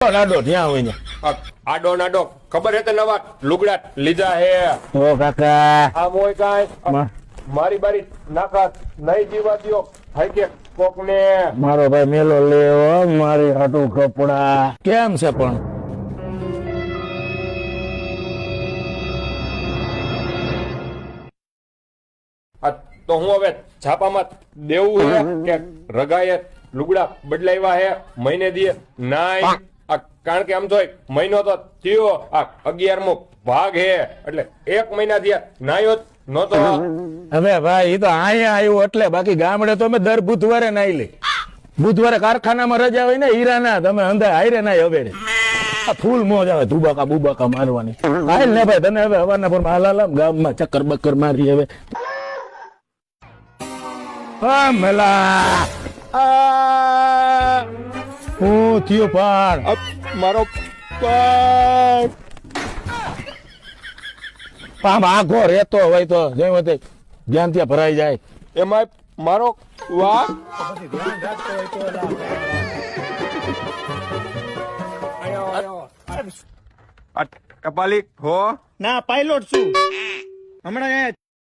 નાડો ત્યાં હોય ને આડો નાડો ખબર હે તે નવા લુગડા લીધા હે ઓ કાકા આ મોય કાંઈ મારી બારી નાકા નહીં જીવા દ્યો હાઈ કે કોક ને મારો ભાઈ મેલો લેવો મારી હાટું કપડા કેમ છે પણ તો હું હવે છાપામાં દેવું હે કે રગાએ લુગડા બદલાવ્યા હે મહિને દીએ નાય કારણ કે આમ તો મહિનો તો થયો 11મો ભાગ હે એટલે 1 મહિના થયા નાયો નતો હવે ભાઈ એ તો અહીંયા આવ્યું એટલે બાકી ગામડે તો અમે દર બુધવારે નાઈ લે બુધવારે કારખાનામાં રજા હોય ને હીરાના તમે અંધા હાઈરે નાય હવે આ ફૂલ મોજ આવે ધુબાકા બુબાકા મારવાની હાલ ને ભાઈ તને હવે હવારના પર હાલ ગામમાં ચક્કર બક્કર મારી હવે મેલા હું થયું પણ મારો પામ આખો રેતો હોય તો જેમ હોય ધ્યાન ત્યાં ભરાઈ જાય એમાં મારો વાહ કપાલી હો ના પાયલોટ છું હમણાં